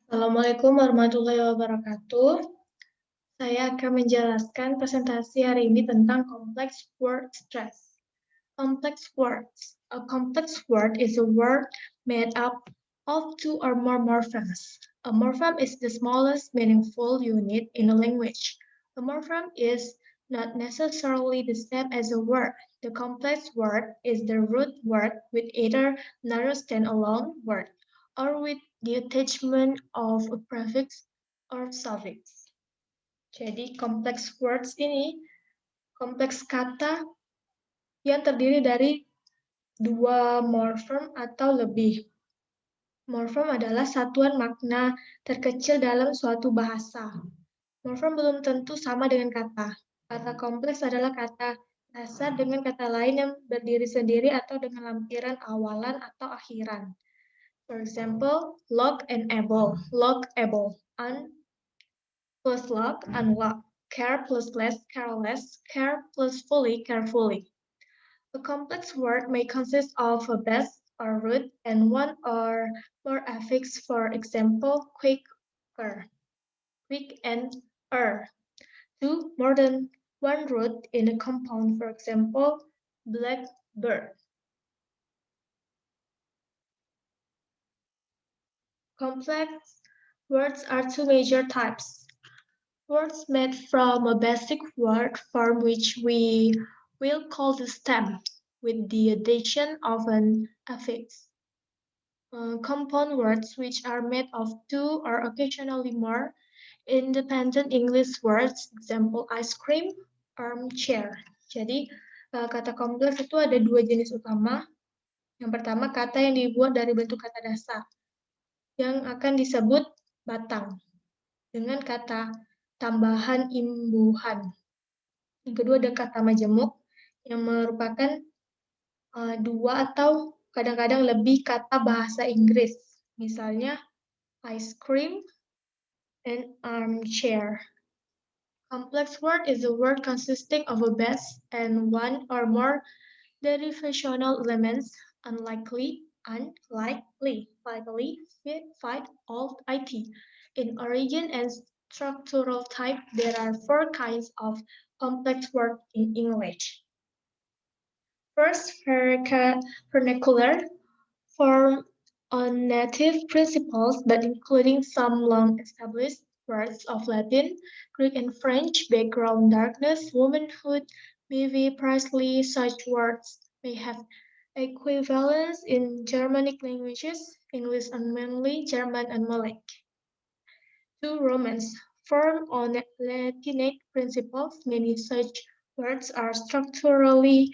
Assalamualaikum warahmatullahi wabarakatuh. Saya akan menjelaskan presentasi hari ini tentang complex word stress. Complex words. A complex word is a word made up of two or more morphemes. A morpheme is the smallest meaningful unit in a language. A morpheme is not necessarily the same as a word. The complex word is the root word with either another standalone word or with the attachment of a prefix or suffix. Jadi kompleks words ini kompleks kata yang terdiri dari dua morfem atau lebih. Morfem adalah satuan makna terkecil dalam suatu bahasa. Morfem belum tentu sama dengan kata. Kata kompleks adalah kata dasar dengan kata lain yang berdiri sendiri atau dengan lampiran awalan atau akhiran. For example, lock and able, un plus lock, unlock, care plus less, careless, care plus fully, carefully. A complex word may consist of a base or root and one or more affix, for example, quicker, quick and two more than one root in a compound, for example, blackbird. Complex words are two major types. Words made from a basic word form which we will call the stem, with the addition of an affix. Compound words which are made of two or occasionally more independent English words, example ice cream, armchair. Jadi kata kompleks itu ada dua jenis utama. Yang pertama kata yang dibuat dari bentuk kata dasar yang akan disebut batang dengan kata tambahan imbuhan. Yang kedua ada kata majemuk yang merupakan dua atau kadang-kadang lebih kata bahasa Inggris. Misalnya ice cream and armchair. Complex word is a word consisting of a base and one or more derivational elements, unlikely, unlikely, likely, fight, alt, it. In origin and structural type, there are four kinds of complex words in English. First, vernacular, form on native principles, but including some long-established words of Latin, Greek, and French, background, darkness, womanhood, maybe precisely such words may have equivalents in Germanic languages, English and mainly German and Malay. Two, Romance, form on Latinate principles, many such words are structurally,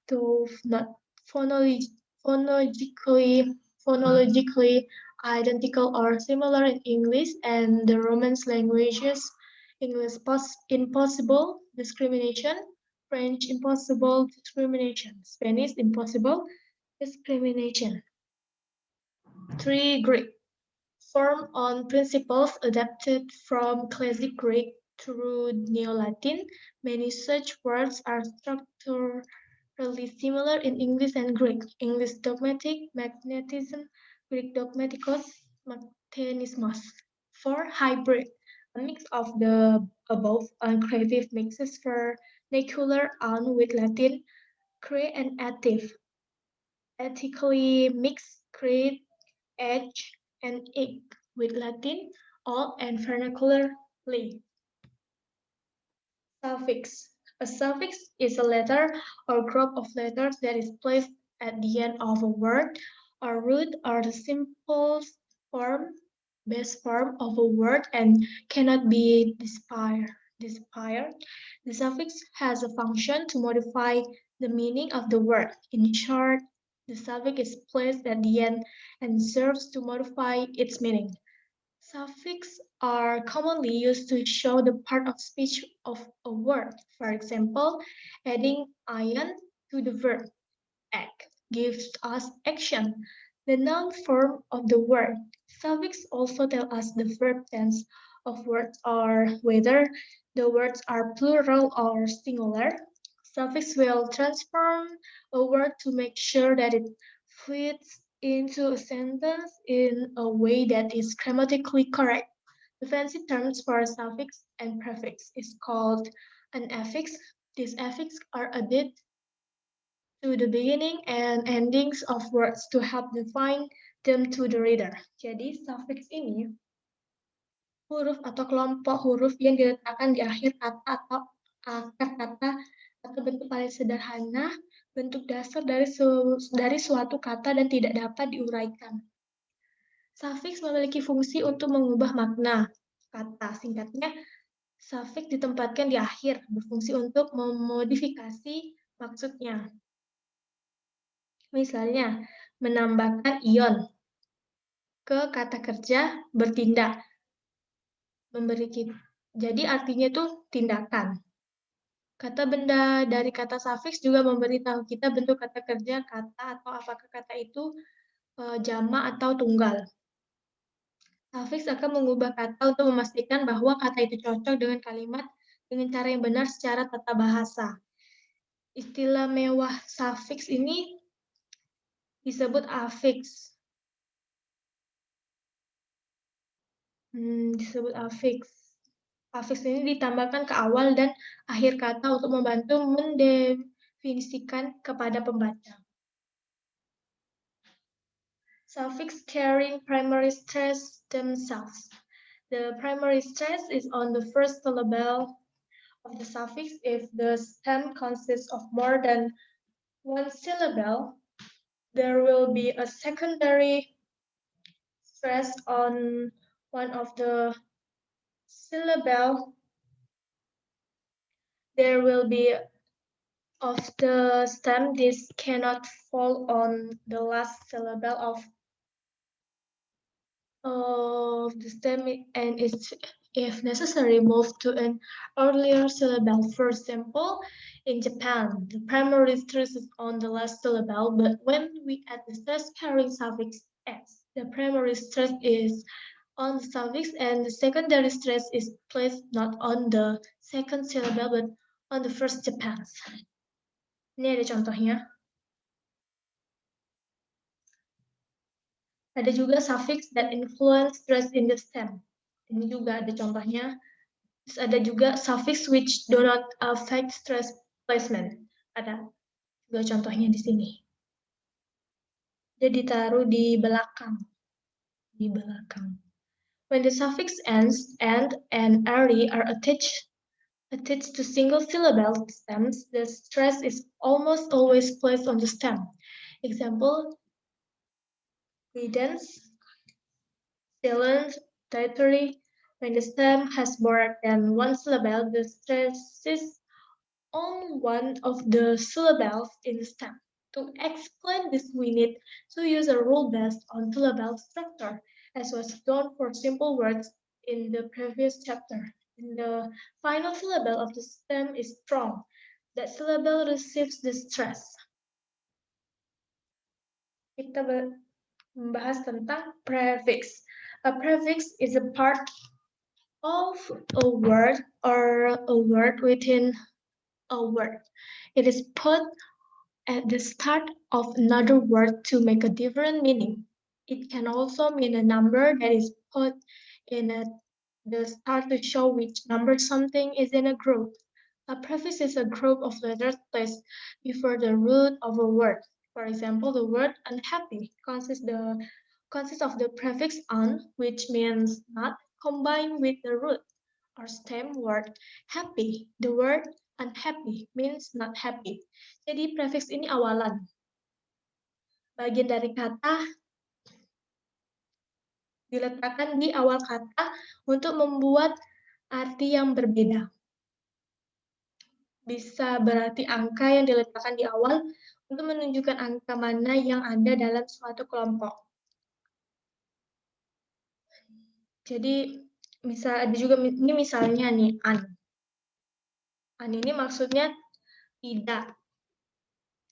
though not phonologically identical or similar in English and the Romance languages. English impossible discrimination, French impossible discrimination, Spanish impossible discrimination. 3. Greek, form on principles adapted from Classic Greek through Neo-Latin. Many such words are structurally similar in English and Greek. English dogmatic, magnetism, Greek dogmaticos, mechanismos. 4. Hybrid, a mix of the above and creative mixes vernacular on with Latin, creative, ethically mixed, create, edge, and ig with Latin, all and vernacularly. Suffix. A suffix is a letter or group of letters that is placed at the end of a word or root or the simplest form, base form of a word and cannot be desired. The suffix has a function to modify the meaning of the word. In short, the suffix is placed at the end and serves to modify its meaning. Suffixes are commonly used to show the part of speech of a word. For example, adding ion to the verb act gives us action, the noun form of the word. Suffixes also tell us the verb tense of words or whether the words are plural or singular. Suffix will transform a word to make sure that it fits into a sentence in a way that is grammatically correct. The fancy terms for a suffix and prefix is called an affix. These affixes are added to the beginning and endings of words to help define them to the reader. Jadi, suffix ini huruf atau kelompok huruf yang diletakkan di akhir kata atau akar kata atau bentuk paling sederhana, bentuk dasar dari suatu kata dan tidak dapat diuraikan. Suffix memiliki fungsi untuk mengubah makna kata. Singkatnya, suffix ditempatkan di akhir, berfungsi untuk memodifikasi maksudnya. Misalnya, menambahkan ion ke kata kerja bertindak. Jadi artinya itu tindakan. Kata benda dari kata suffix juga memberitahu kita bentuk kata kerja, kata, atau apakah kata itu jamak atau tunggal. Suffix akan mengubah kata untuk memastikan bahwa kata itu cocok dengan kalimat dengan cara yang benar secara tata bahasa. Istilah mewah suffix ini disebut afiks. Disebut afiks. Afiks ini ditambahkan ke awal dan akhir kata untuk membantu mendefinisikan kepada pembaca. Suffix carrying primary stress themselves. The primary stress is on the first syllable of the suffix. If the stem consists of more than one syllable, there will be a secondary stress on one of the syllable. There will be of the stem. This cannot fall on the last syllable of the stem and is, if necessary, moved to an earlier syllable. For example, in Japan, the primary stress is on the last syllable, but when we add the stress-carrying suffix s, the primary stress is on the suffix and the secondary stress is placed not on the second syllable but on the first Japan. Ini ada contohnya. Ada juga suffix that influence stress in the stem. Ini juga ada contohnya. Terus ada juga suffix which do not affect stress placement. Ada juga contohnya di sini. Jadi ditaruh di belakang. Di belakang. When the suffix ends, and and ary are attached to single syllable stems, the stress is almost always placed on the stem. Example, credence, silent, dietary. When the stem has more than one syllable, the stress is on one of the syllables in the stem. To explain this, we need to use a rule based on syllable structure, as was done for simple words in the previous chapter. In the final syllable of the stem is strong. That syllable receives the stress. Kita membahas tentang prefix. A prefix is a part of a word or a word within a word. It is put at the start of another word to make a different meaning. It can also mean a number that is put in at the start to show which number something is in a group. A prefix is a group of letters placed before the root of a word. For example, the word unhappy consists of the prefix "un", which means not, combined with the root or stem word happy. The word unhappy means not happy. Jadi prefix ini awalan. Bagian dari kata diletakkan di awal kata untuk membuat arti yang berbeda. Bisa berarti angka yang diletakkan di awal untuk menunjukkan angka mana yang ada dalam suatu kelompok. Jadi ada juga ini misalnya nih an. An ini maksudnya tidak.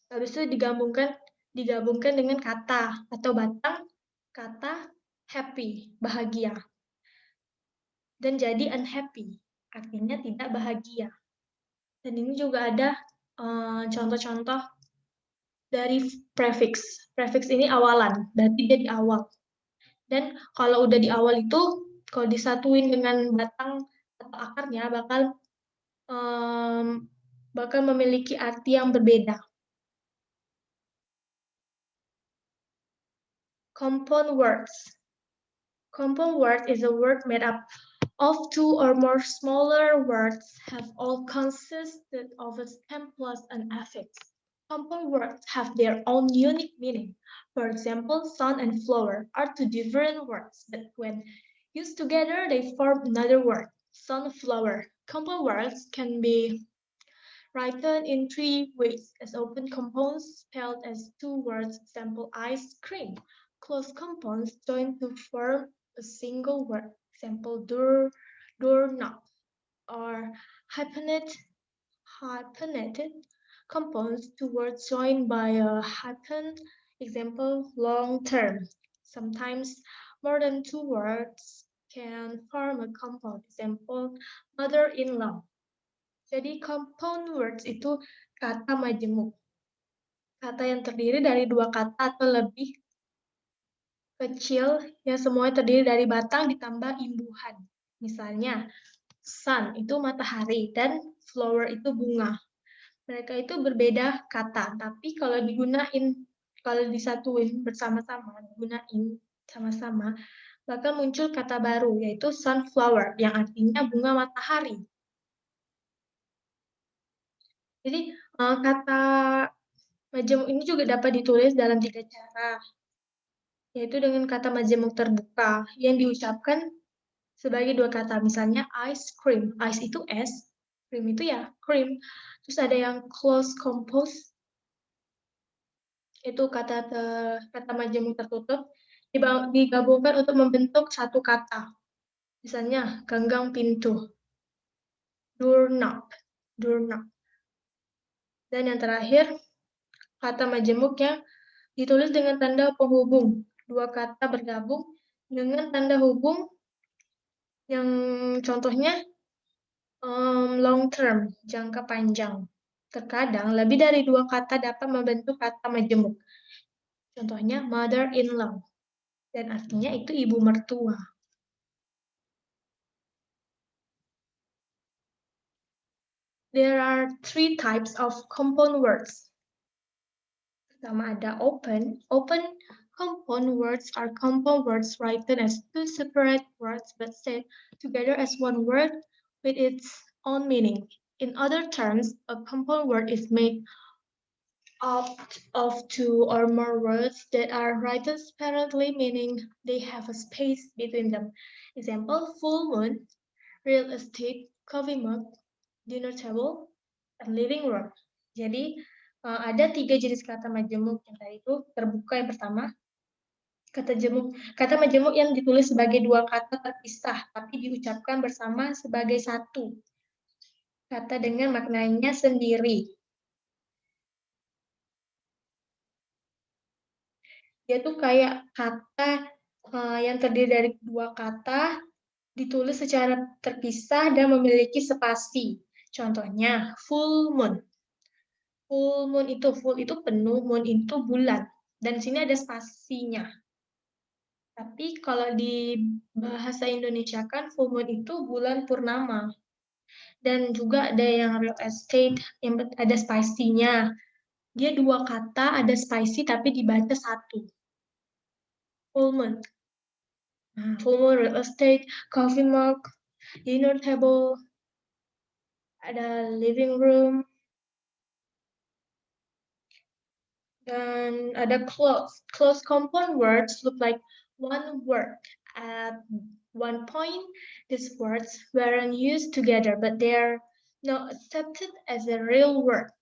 Habis itu digabungkan dengan kata atau batang kata happy, bahagia. Dan jadi unhappy, artinya tidak bahagia. Dan ini juga ada contoh-contoh dari prefix. Prefix ini awalan, berarti dia di awal. Dan kalau udah di awal itu, kalau disatuin dengan batang atau akarnya, bakal memiliki arti yang berbeda. Compound words. Compound word is a word made up of two or more smaller words have all consisted of a stem plus an affix. Compound words have their own unique meaning. For example, sun and flower are two different words, but when used together, they form another word, sunflower. Compound words can be written in three ways, as open compounds spelled as two words, example, ice cream. Closed compounds join to form a single word, example, doorknob, or hyphenated compounds, two words joined by a hyphen, example, long term. Sometimes more than two words can form a compound, example, mother-in-law. Jadi compound words itu kata majemuk. Kata yang terdiri dari dua kata atau lebih kecil yang semuanya terdiri dari batang ditambah imbuhan. Misalnya, sun itu matahari dan flower itu bunga. Mereka itu berbeda kata, tapi kalau disatuin bersama-sama, digunain sama-sama, bakal muncul kata baru, yaitu sunflower, yang artinya bunga matahari. Jadi, kata majemuk ini juga dapat ditulis dalam 3 cara, yaitu dengan kata majemuk terbuka, yang diucapkan sebagai dua kata, misalnya ice cream. Ice itu es, cream itu ya cream. Terus ada yang close compose, itu kata majemuk tertutup, digabungkan untuk membentuk satu kata. Misalnya, ganggang pintu, doorknob. Dan yang terakhir, kata majemuk yang ditulis dengan tanda penghubung. Dua kata bergabung dengan tanda hubung yang contohnya long term, jangka panjang. Terkadang lebih dari dua kata dapat membentuk kata majemuk. Contohnya mother-in-law, dan artinya itu ibu mertua. There are 3 types of compound words. Pertama ada open. Open compound words are compound words written as two separate words but said together as one word with its own meaning. In other terms, a compound word is made up of two or more words that are written separately, meaning they have a space between them. Example, full moon, real estate, coffee mug, dinner table, and living room. Jadi, ada 3 jenis kata majemuk yang tadi itu terbuka yang pertama. Kata majemuk yang ditulis sebagai dua kata terpisah, tapi diucapkan bersama sebagai satu. Kata dengan maknanya sendiri. Dia tuh kayak kata yang terdiri dari dua kata, ditulis secara terpisah dan memiliki spasi. Contohnya, full moon. Full itu penuh, moon itu bulan. Dan di sini ada spasinya. Tapi kalau di bahasa Indonesia kan full moon itu bulan purnama. Dan juga ada yang real estate, yang ada spasinya. Dia dua kata, ada spicy tapi dibaca satu. Full moon. Full moon, real estate, coffee mug, dinner table, ada living room, dan ada close. Close compound words look like one word. At one point, these words weren't used together, but they're now accepted as a real word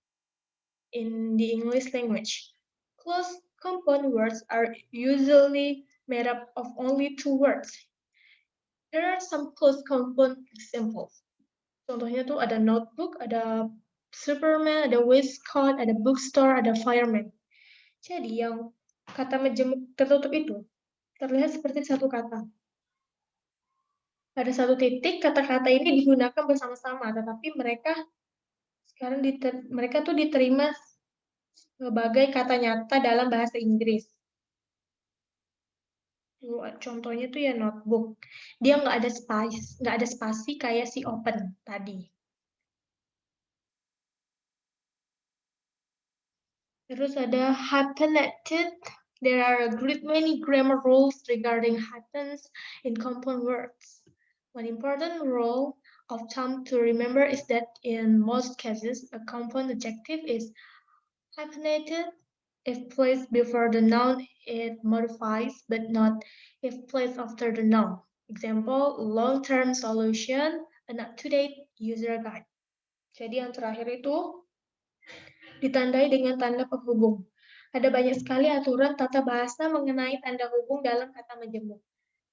in the English language. Close compound words are usually made up of only two words. There are some close compound examples. Contohnya tuh ada notebook, ada Superman, ada waistcoat, ada bookstore, ada fireman. Jadi yang kata majemuk tertutup itu terlihat seperti satu kata. Pada satu titik kata-kata ini digunakan bersama-sama, tetapi mereka sekarang mereka tuh diterima sebagai kata nyata dalam bahasa Inggris. Contohnya tuh ya notebook. Dia nggak ada spasi kayak si open tadi. Terus ada hyphenated. There are a great many grammar rules regarding hyphens in compound words. One important rule of thumb to remember is that in most cases, a compound adjective is hyphenated. If placed before the noun, it modifies, but not if placed after the noun. Example, long-term solution, an up-to-date user guide. Jadi yang terakhir itu ditandai dengan tanda penghubung. Ada banyak sekali aturan tata bahasa mengenai tanda hubung dalam kata majemuk.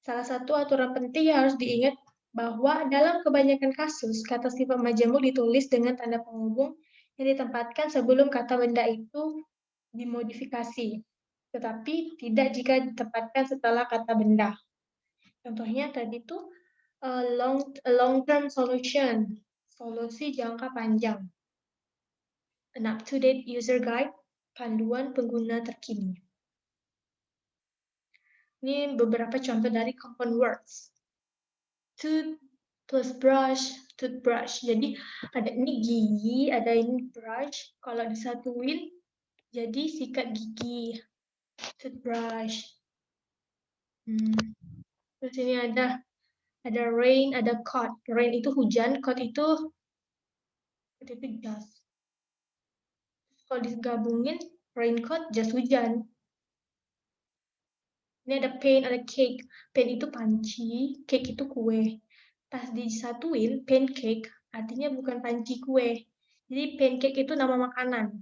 Salah satu aturan penting yang harus diingat bahwa dalam kebanyakan kasus, kata sifat majemuk ditulis dengan tanda penghubung yang ditempatkan sebelum kata benda itu dimodifikasi, tetapi tidak jika ditempatkan setelah kata benda. Contohnya tadi itu long-term solution, solusi jangka panjang. An up-to-date user guide, panduan pengguna terkini. Ini beberapa contoh dari compound words. Tooth plus brush, toothbrush. Jadi ada ini gigi, ada ini brush. Kalau disatuin jadi sikat gigi, toothbrush. Terus ini ada rain, ada coat. Rain itu hujan, coat itu jas. Kalau digabungin, raincoat, jas hujan. Ini ada pain, ada cake. Pain itu panci, cake itu kue. Pas disatuin, pancake, artinya bukan panci kue. Jadi pancake itu nama makanan.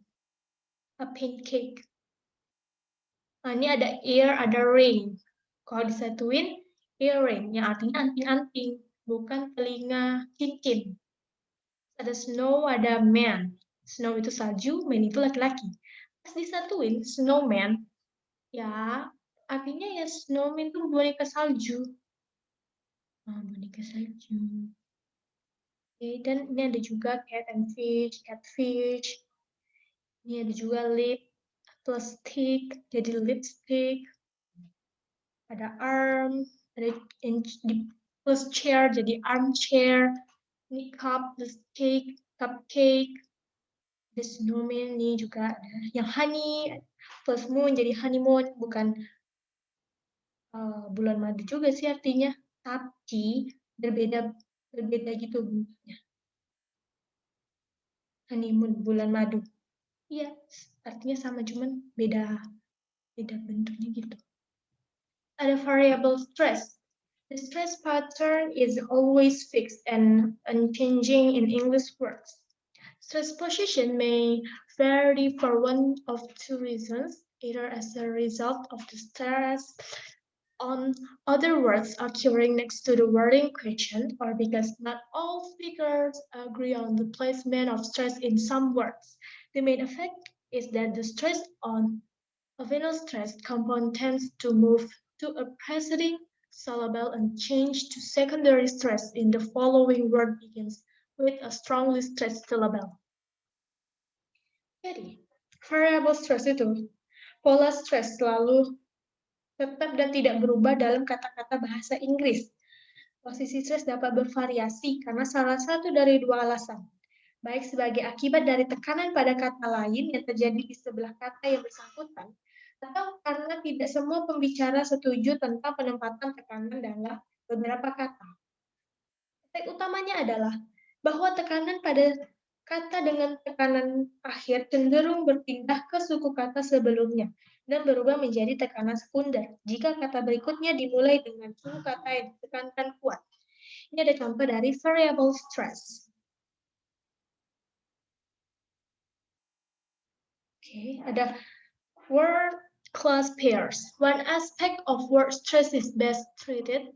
A pancake. Nah, ini ada ear, ada ring. Kalau disatuin, earring, yang artinya anting-anting, bukan telinga cincin. Ada snow, ada man. Snow itu salju, man itu laki-laki. Pas disatuin, snowman, ya artinya ya snowman itu boneka salju. Nah, boneka salju. Oke, dan ini ada juga cat and fish, catfish. Ini ada juga lip plus stick, jadi lipstick. Ada arm, ada plus chair, jadi armchair. Ini cup plus cake, cupcake. Ada snowman nih juga ada yang honey plus moon jadi honeymoon, bukan bulan madu juga sih artinya, tapi berbeda gitu bentuknya. Honeymoon, bulan madu. Iya, artinya sama cuman beda bentuknya gitu. Ada variable stress. The stress pattern is always fixed and unchanging in English words. Stress position may vary for one of two reasons, either as a result of the stress on other words occurring next to the wording question, or because not all speakers agree on the placement of stress in some words. The main effect is that the stress on a venous-stressed compound tends to move to a preceding syllable and change to secondary stress in the following word begins with a strongly stressed syllable. Jadi, variable stress itu, pola stress selalu tetap dan tidak berubah dalam kata-kata bahasa Inggris. Posisi stres dapat bervariasi karena salah satu dari dua alasan, baik sebagai akibat dari tekanan pada kata lain yang terjadi di sebelah kata yang bersangkutan, atau karena tidak semua pembicara setuju tentang penempatan tekanan dalam beberapa kata. Efek utamanya adalah bahwa tekanan pada kata dengan tekanan akhir cenderung berpindah ke suku kata sebelumnya dan berubah menjadi tekanan sekunder jika kata berikutnya dimulai dengan suku kata yang ditekankan kuat. Ini ada contoh dari variable stress. Oke, ada word class pairs. One aspect of word stress is best treated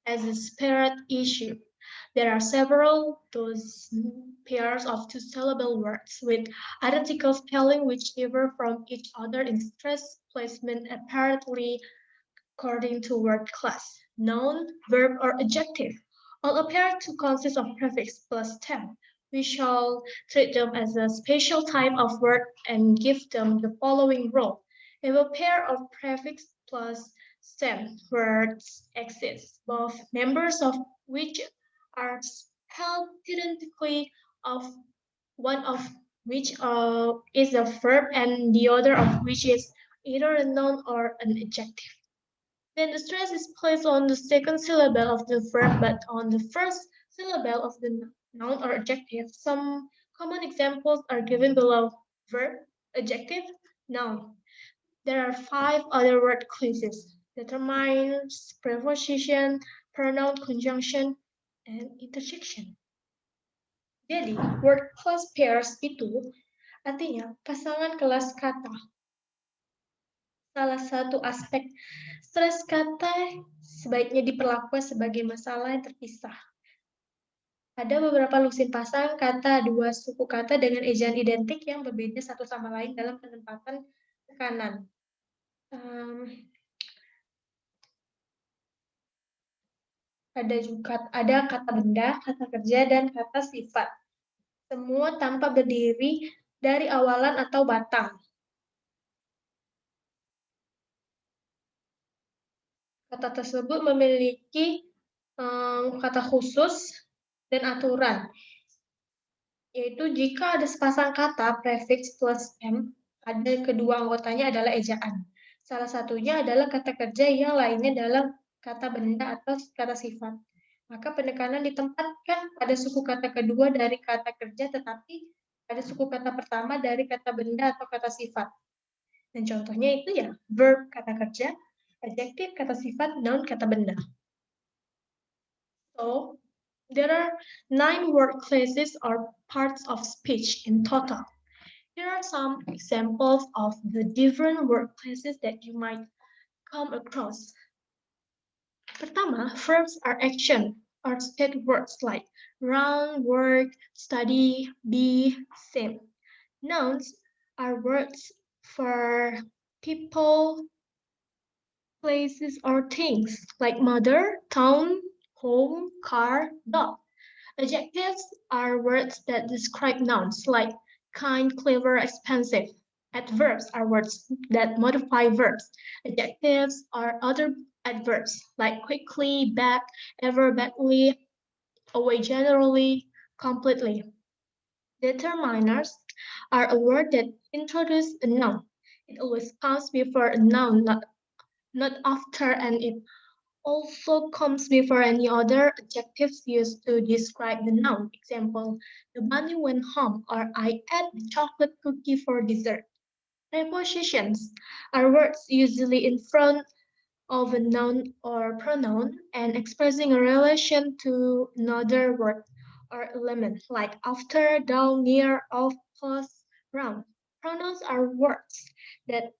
as a separate issue. There are several those pairs of two-syllable words with identical spelling which differ from each other in stress placement apparently according to word class, noun, verb, or adjective. All appear to consist of prefix plus stem, we shall treat them as a special type of word and give them the following role. If a pair of prefix plus stem words exist, both members of which are spelled identically, of one of which is a verb and the other of which is either a noun or an adjective. Then the stress is placed on the second syllable of the verb, but on the first syllable of the noun or adjective. Some common examples are given below: verb, adjective, noun. There are 5 other word classes: determiners, preposition, pronoun conjunction, and interjection. Jadi, word class pairs itu artinya pasangan kelas kata. Salah satu aspek stres kata sebaiknya diperlakukan sebagai masalah yang terpisah. Ada beberapa lusin pasang kata dua suku kata dengan ejaan identik yang berbeda satu sama lain dalam penempatan tekanan. Ada kata benda, kata kerja, dan kata sifat. Semua tanpa berdiri dari awalan atau batang. Kata tersebut memiliki kata khusus dan aturan, yaitu jika ada sepasang kata prefix plus M, ada kedua anggotanya adalah ejaan. Salah satunya adalah kata kerja, yang lainnya dalam kata benda atau kata sifat. Maka penekanan ditempatkan pada suku kata kedua dari kata kerja, tetapi pada suku kata pertama dari kata benda atau kata sifat. Dan contohnya itu ya, verb kata kerja, adjective kata sifat, noun kata benda. So, there are 9 word classes or parts of speech in total. Here are some examples of the different word classes that you might come across. Pertama, verbs are action or state words like run, work, study, be, sing. Nouns are words for people, places, or things like mother, town, home, car, dog. Adjectives are words that describe nouns like kind, clever, expensive. Adverbs are words that modify verbs. Adjectives are other adverbs like quickly, back, ever, badly, away generally, completely. Determiners are a word that introduces a noun. It always comes before a noun, not after, and it also comes before any other adjectives used to describe the noun. Example, the bunny went home, or I ate the chocolate cookie for dessert. Prepositions are words usually in front of a noun or pronoun and expressing a relation to another word or element, like after, down, near, off, plus, round. Pronouns are words that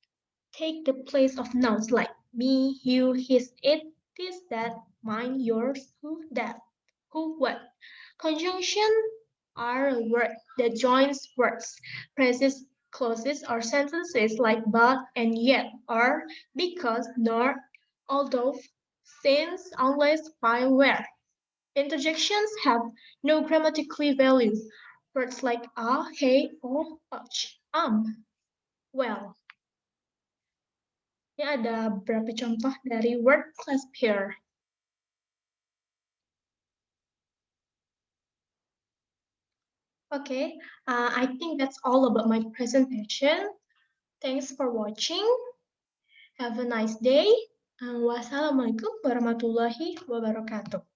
take the place of nouns like me, you, his, it, this, that, mine, yours, who, that, who, what. Conjunction are a word that joins words, phrases, clauses, or sentences like but and yet, or because, nor, although, since, unless, while, where. Interjections have no grammatical value. Words like hey, oh, ouch, well. Ini ada beberapa contoh dari word class pair. Okay, I think that's all about my presentation. Thanks for watching. Have a nice day. Wassalamualaikum warahmatullahi wabarakatuh.